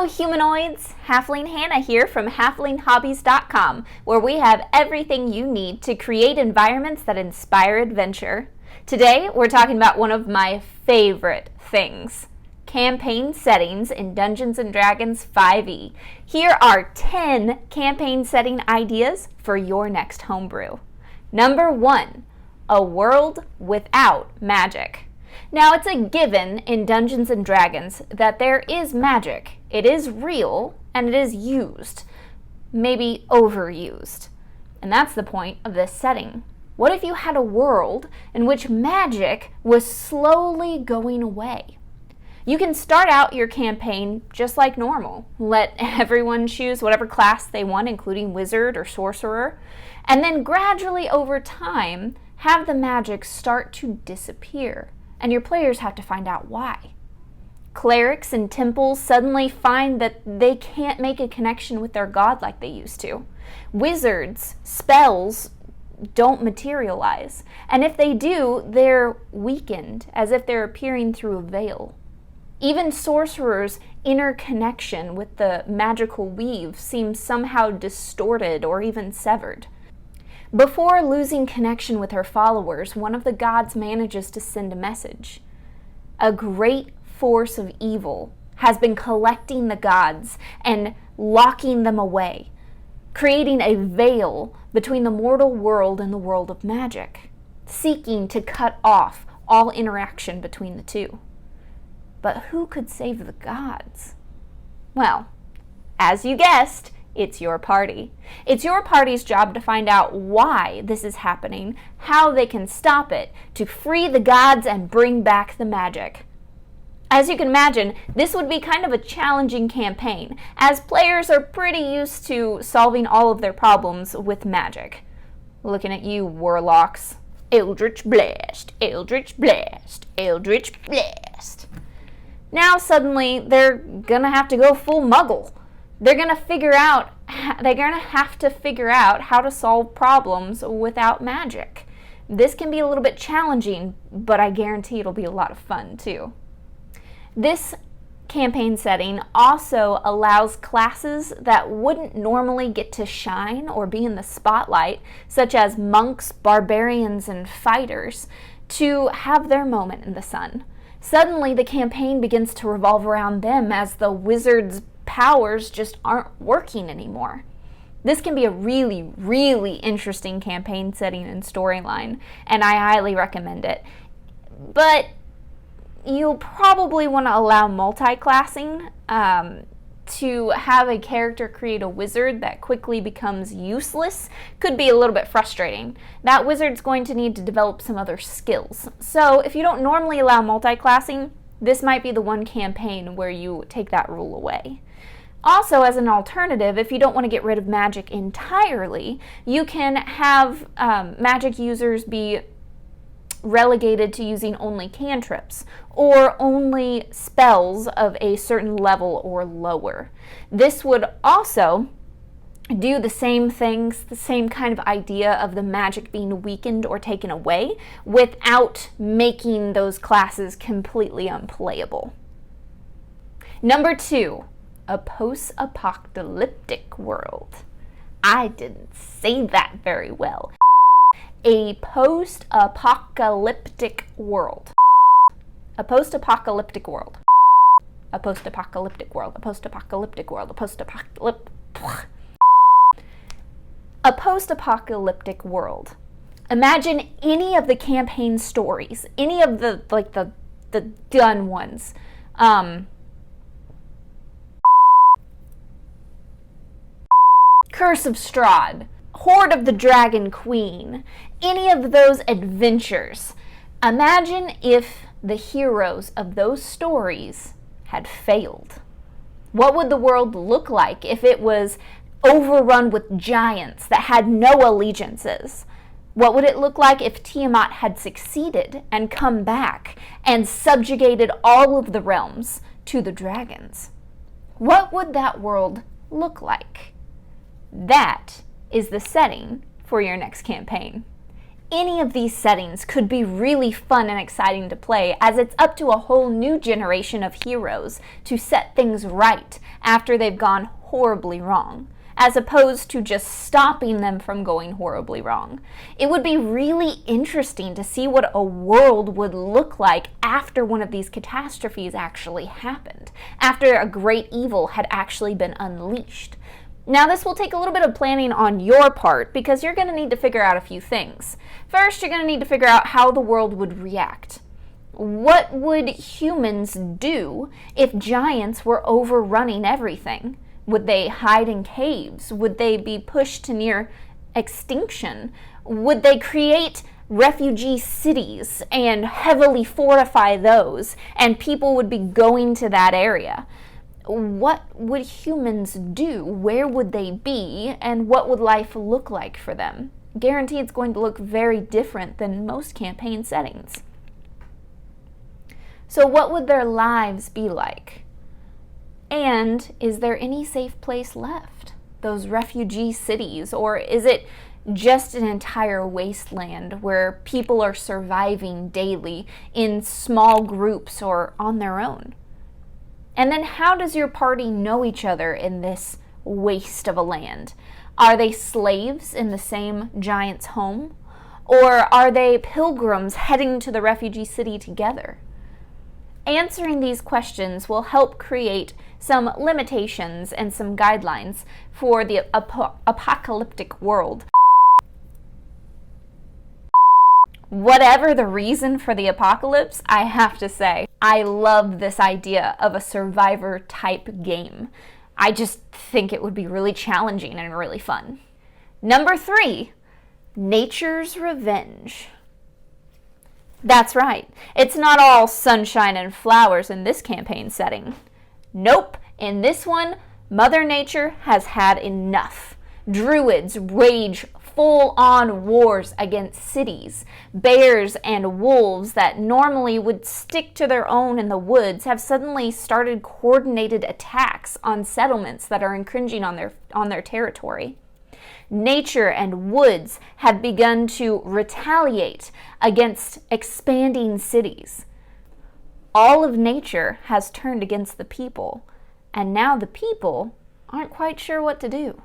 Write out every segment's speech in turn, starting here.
humanoids, Halfling Hannah here from halflinghobbies.com, where we have everything you need to create environments that inspire adventure. Today, we're talking about one of my favorite things, campaign settings in Dungeons & Dragons 5e. Here are 10 campaign setting ideas for your next homebrew. Number 1, a world without magic. Now, it's a given in Dungeons & Dragons that there is magic. It is real, and it is used. Maybe overused. And that's the point of this setting. What if you had a world in which magic was slowly going away? You can start out your campaign just like normal. Let everyone choose whatever class they want, including wizard or sorcerer, and then gradually over time, have the magic start to disappear. And your players have to find out why. Clerics in temples suddenly find that they can't make a connection with their god like they used to. Wizards' spells don't materialize. And if they do, they're weakened, as if they're appearing through a veil. Even sorcerers' inner connection with the magical weave seems somehow distorted or even severed. Before losing connection with her followers, one of the gods manages to send a message. A great force of evil has been collecting the gods and locking them away, creating a veil between the mortal world and the world of magic, seeking to cut off all interaction between the two. But who could save the gods? Well, as you guessed, it's your party. It's your party's job to find out why this is happening, how they can stop it, to free the gods and bring back the magic. As you can imagine, this would be kind of a challenging campaign, as players are pretty used to solving all of their problems with magic. Looking at you, warlocks. Eldritch Blast, Eldritch Blast, Eldritch Blast. Now suddenly, they're gonna have to go full muggle. They're going to have to figure out how to solve problems without magic. This can be a little bit challenging, but I guarantee it'll be a lot of fun too. This campaign setting also allows classes that wouldn't normally get to shine or be in the spotlight, such as monks, barbarians, and fighters, to have their moment in the sun. Suddenly, the campaign begins to revolve around them as the wizard's powers just aren't working anymore. This can be a really, really interesting campaign setting and storyline, and I highly recommend it. But you'll probably want to allow multi-classing. To have a character create a wizard that quickly becomes useless could be a little bit frustrating. That wizard's going to need to develop some other skills. So if you don't normally allow multi-classing, this might be the one campaign where you take that rule away. Also, as an alternative, if you don't want to get rid of magic entirely, you can have magic users be relegated to using only cantrips or only spells of a certain level or lower. This would also do the same things, the same kind of idea of the magic being weakened or taken away without making those classes completely unplayable. Number 2, a post-apocalyptic world. I didn't say that very well. A post-apocalyptic world. A post-apocalyptic world. A post-apocalyptic world. A post-apocalyptic world. A post-apocalyptic world. Imagine any of the campaign stories, any of the done ones. Curse of Strahd, Hoard of the Dragon Queen, any of those adventures. Imagine if the heroes of those stories had failed. What would the world look like if it was overrun with giants that had no allegiances? What would it look like if Tiamat had succeeded and come back and subjugated all of the realms to the dragons? What would that world look like? That is the setting for your next campaign. Any of these settings could be really fun and exciting to play, as it's up to a whole new generation of heroes to set things right after they've gone horribly wrong, as opposed to just stopping them from going horribly wrong. It would be really interesting to see what a world would look like after one of these catastrophes actually happened, after a great evil had actually been unleashed. Now, this will take a little bit of planning on your part, because you're going to need to figure out a few things. First, you're going to need to figure out how the world would react. What would humans do if giants were overrunning everything? Would they hide in caves? Would they be pushed to near extinction? Would they create refugee cities and heavily fortify those, and people would be going to that area? What would humans do? Where would they be? And what would life look like for them? Guarantee it's going to look very different than most campaign settings. So what would their lives be like? And is there any safe place left? Those refugee cities? Or is it just an entire wasteland where people are surviving daily in small groups or on their own? And then how does your party know each other in this waste of a land? Are they slaves in the same giant's home? Or are they pilgrims heading to the refugee city together? Answering these questions will help create some limitations and some guidelines for the apocalyptic world. Whatever the reason for the apocalypse, I have to say, I love this idea of a survivor type game. I just think it would be really challenging and really fun. Number 3, nature's revenge. That's right, it's not all sunshine and flowers in this campaign setting. Nope, in this one, Mother Nature has had enough. Druids wage full-on wars against cities. Bears and wolves that normally would stick to their own in the woods have suddenly started coordinated attacks on settlements that are infringing on their territory. Nature and woods have begun to retaliate against expanding cities. All of nature has turned against the people, and now the people aren't quite sure what to do.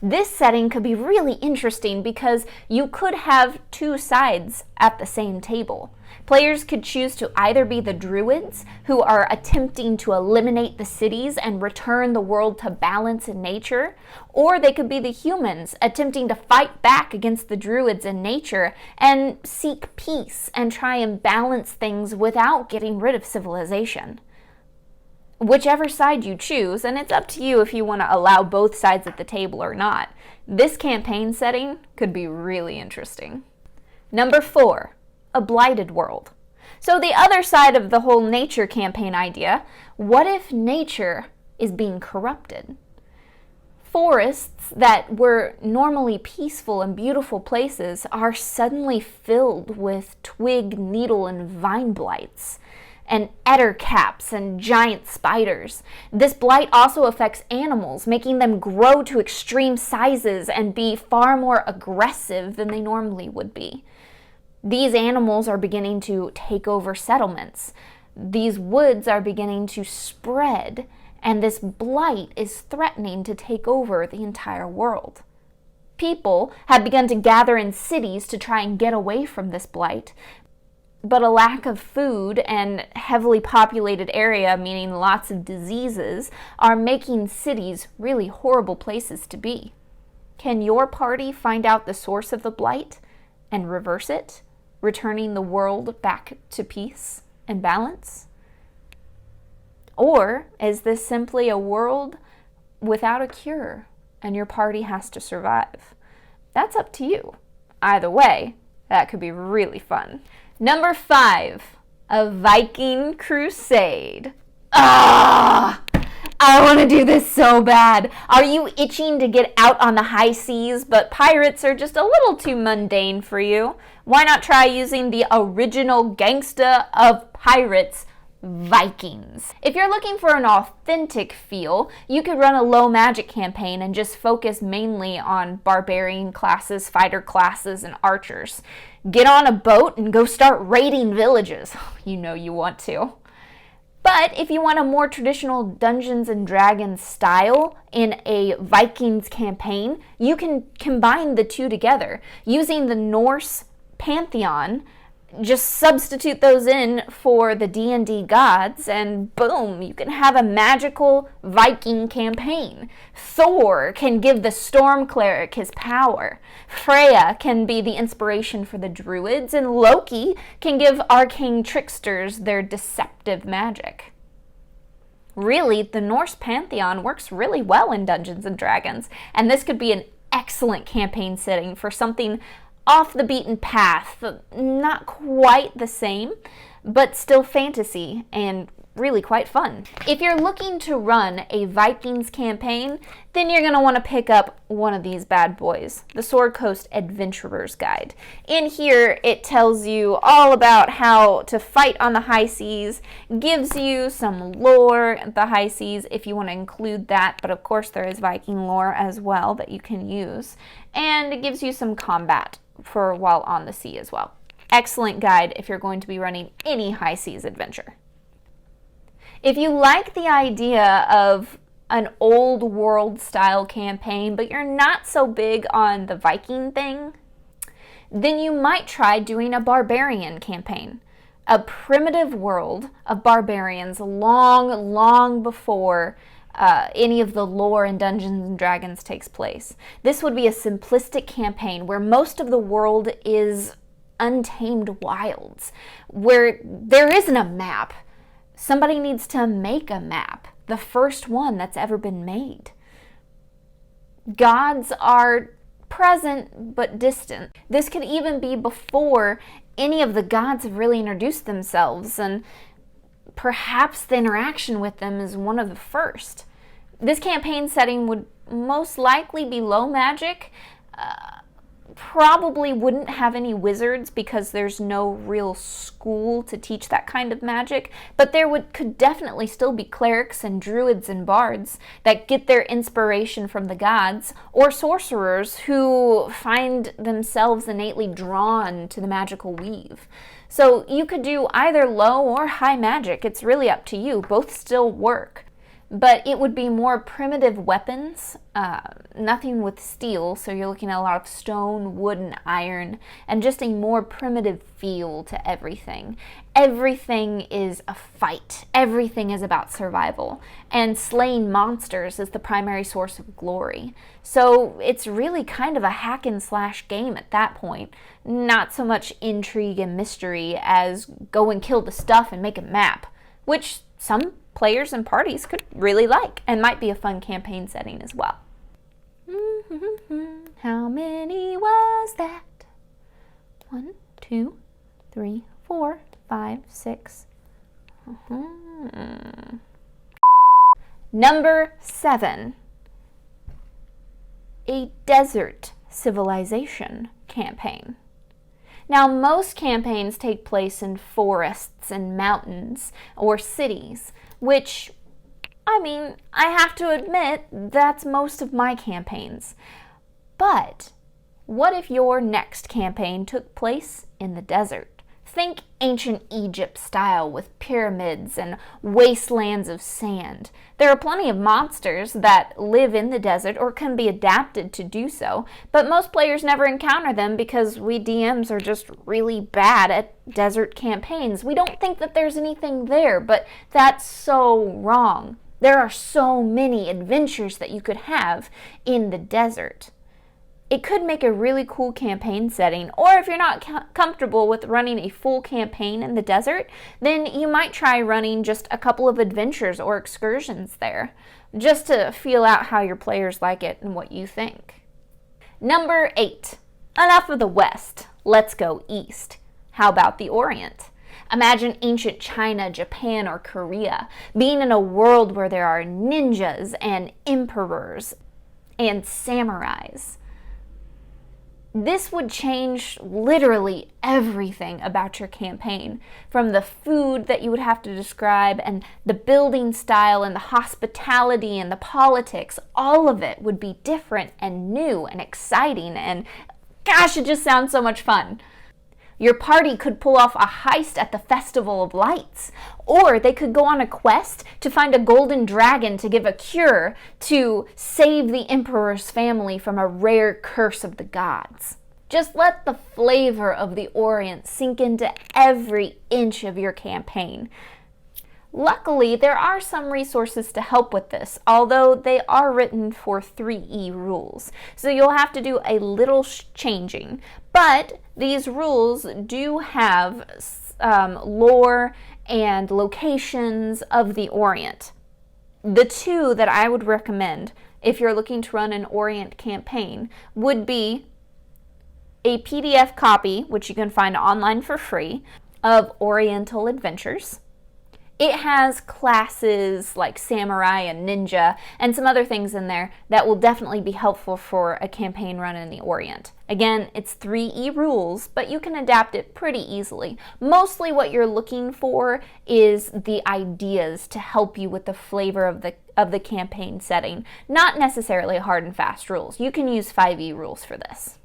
This setting could be really interesting because you could have two sides at the same table. Players could choose to either be the druids, who are attempting to eliminate the cities and return the world to balance in nature, or they could be the humans, attempting to fight back against the druids in nature and seek peace and try and balance things without getting rid of civilization. Whichever side you choose, and it's up to you if you want to allow both sides at the table or not, this campaign setting could be really interesting. Number 4, a blighted world. So the other side of the whole nature campaign idea, what if nature is being corrupted? Forests that were normally peaceful and beautiful places are suddenly filled with twig, needle, and vine blights, and adder caps and giant spiders. This blight also affects animals, making them grow to extreme sizes and be far more aggressive than they normally would be. These animals are beginning to take over settlements. These woods are beginning to spread, and this blight is threatening to take over the entire world. People have begun to gather in cities to try and get away from this blight, but a lack of food and heavily populated area, meaning lots of diseases, are making cities really horrible places to be. Can your party find out the source of the blight and reverse it, returning the world back to peace and balance? Or is this simply a world without a cure and your party has to survive? That's up to you. Either way, that could be really fun. Number 5, a Viking Crusade. I want to do this so bad. Are you itching to get out on the high seas, but pirates are just a little too mundane for you? Why not try using the original gangsta of pirates, Vikings. If you're looking for an authentic feel, you could run a low magic campaign and just focus mainly on barbarian classes, fighter classes, and archers. Get on a boat and go start raiding villages. You know you want to. But if you want a more traditional Dungeons and Dragons style in a Vikings campaign, you can combine the two together. Using the Norse pantheon, just substitute those in for the D&D gods, and boom, you can have a magical Viking campaign. Thor can give the storm cleric his power. Freya can be the inspiration for the druids, and Loki can give arcane tricksters their deceptive magic. Really, the Norse pantheon works really well in Dungeons and Dragons, and this could be an excellent campaign setting for something off the beaten path, not quite the same, but still fantasy and really quite fun. If you're looking to run a Vikings campaign, then you're going to want to pick up one of these bad boys, the Sword Coast Adventurer's Guide. In here, it tells you all about how to fight on the high seas, gives you some lore at the high seas if you want to include that, but of course there is Viking lore as well that you can use, and it gives you some combat for while on the sea as well. Excellent guide if you're going to be running any high seas adventure. If you like the idea of an old world style campaign, but you're not so big on the Viking thing, then you might try doing a barbarian campaign. A primitive world of barbarians long before any of the lore in Dungeons and Dragons takes place. This would be a simplistic campaign where most of the world is untamed wilds, where there isn't a map. Somebody needs to make a map, the first one that's ever been made. Gods are present but distant. This could even be before any of the gods have really introduced themselves, and perhaps the interaction with them is one of the first. This campaign setting would most likely be low magic. Probably wouldn't have any wizards because there's no real school to teach that kind of magic, but there could definitely still be clerics and druids and bards that get their inspiration from the gods, or sorcerers who find themselves innately drawn to the magical weave. So you could do either low or high magic. It's really up to you. Both still work. But it would be more primitive weapons, nothing with steel, so you're looking at a lot of stone, wood, and iron, and just a more primitive feel to everything. Everything is a fight. Everything is about survival, and slaying monsters is the primary source of glory. So it's really kind of a hack and slash game at that point. Not so much intrigue and mystery as go and kill the stuff and make a map, which some players and parties could really like and might be a fun campaign setting as well. How many was that? 1, 2, 3, 4, 5, 6. Number 7. A desert civilization campaign. Now, most campaigns take place in forests and mountains or cities, which, I have to admit, that's most of my campaigns. But what if your next campaign took place in the desert? Think ancient Egypt style with pyramids and wastelands of sand. There are plenty of monsters that live in the desert or can be adapted to do so, but most players never encounter them because we DMs are just really bad at desert campaigns. We don't think that there's anything there, but that's so wrong. There are so many adventures that you could have in the desert. It could make a really cool campaign setting, or if you're not comfortable with running a full campaign in the desert, then you might try running just a couple of adventures or excursions there, just to feel out how your players like it and what you think. Number 8. Enough of the West. Let's go East. How about the Orient? Imagine ancient China, Japan, or Korea being in a world where there are ninjas and emperors and samurais. This would change literally everything about your campaign, from the food that you would have to describe and the building style and the hospitality and the politics. All of it would be different and new and exciting, and gosh, it just sounds so much fun. Your party could pull off a heist at the Festival of Lights, or they could go on a quest to find a golden dragon to give a cure to save the Emperor's family from a rare curse of the gods. Just let the flavor of the Orient sink into every inch of your campaign. Luckily, there are some resources to help with this, although they are written for 3E rules, so you'll have to do a little changing. But these rules do have lore and locations of the Orient. The two that I would recommend if you're looking to run an Orient campaign would be a PDF copy, which you can find online for free, of Oriental Adventures. It has classes like samurai and ninja and some other things in there that will definitely be helpful for a campaign run in the Orient. Again, it's 3E rules, but you can adapt it pretty easily. Mostly what you're looking for is the ideas to help you with the flavor of the campaign setting, not necessarily hard and fast rules. You can use 5E rules for this.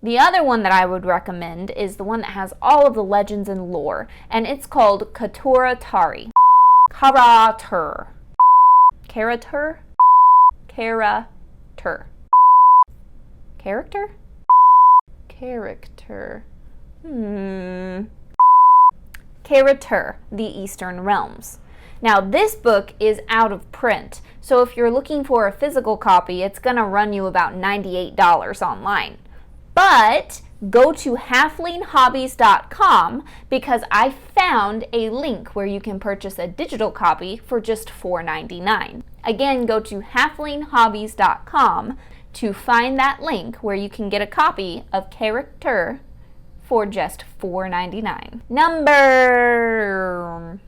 The other one that I would recommend is the one that has all of the legends and lore, and it's called Karatur. Karatur. Karatur? Karatur. Character? Character. Karatur, the Eastern Realms. Now, this book is out of print, so if you're looking for a physical copy, it's going to run you about $98 online. But go to halflinghobbies.com because I found a link where you can purchase a digital copy for just $4.99. Again, go to halflinghobbies.com to find that link where you can get a copy of Karatur for just $4.99. Number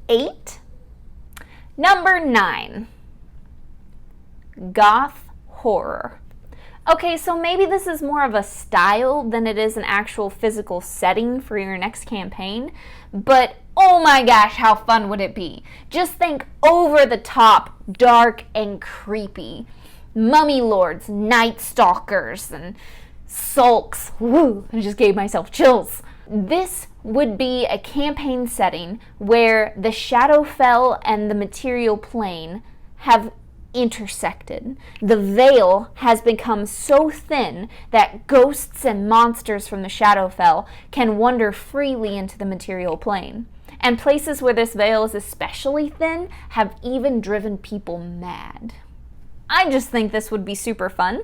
8. Number 9. Goth horror. Okay, so maybe this is more of a style than it is an actual physical setting for your next campaign, but oh my gosh, how fun would it be? Just think over the top, dark and creepy. Mummy lords, night stalkers, and sulks. Woo, I just gave myself chills. This would be a campaign setting where the Shadowfell and the material plane have intersected. The veil has become so thin that ghosts and monsters from the Shadowfell can wander freely into the material plane. And places where this veil is especially thin have even driven people mad. I just think this would be super fun.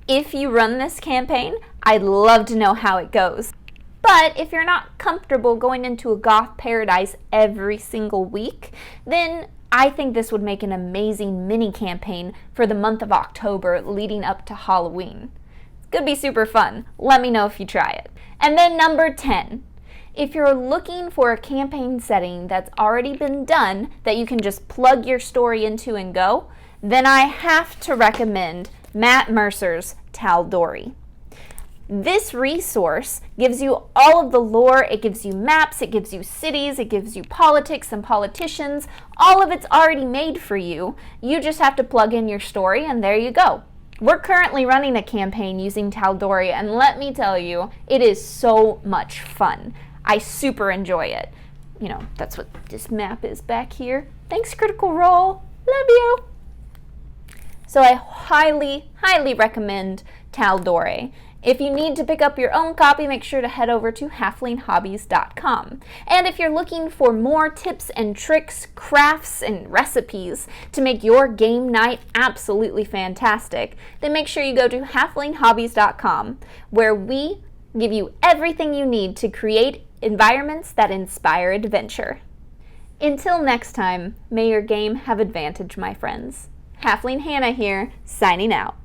If you run this campaign, I'd love to know how it goes. But if you're not comfortable going into a goth paradise every single week, then I think this would make an amazing mini campaign for the month of October leading up to Halloween. It's gonna be super fun. Let me know if you try it. And then number 10. If you're looking for a campaign setting that's already been done that you can just plug your story into and go, then I have to recommend Matt Mercer's Tal'Dorei. This resource gives you all of the lore, it gives you maps, it gives you cities, it gives you politics and politicians. All of it's already made for you. You just have to plug in your story and there you go. We're currently running a campaign using Tal'Dorei, and let me tell you, it is so much fun. I super enjoy it. You know, that's what this map is back here. Thanks, Critical Role. Love you. So I highly, highly recommend Tal'Dorei. If you need to pick up your own copy, make sure to head over to halflinghobbies.com. And if you're looking for more tips and tricks, crafts, and recipes to make your game night absolutely fantastic, then make sure you go to halflinghobbies.com, where we give you everything you need to create environments that inspire adventure. Until next time, may your game have advantage, my friends. Halfling Hannah here, signing out.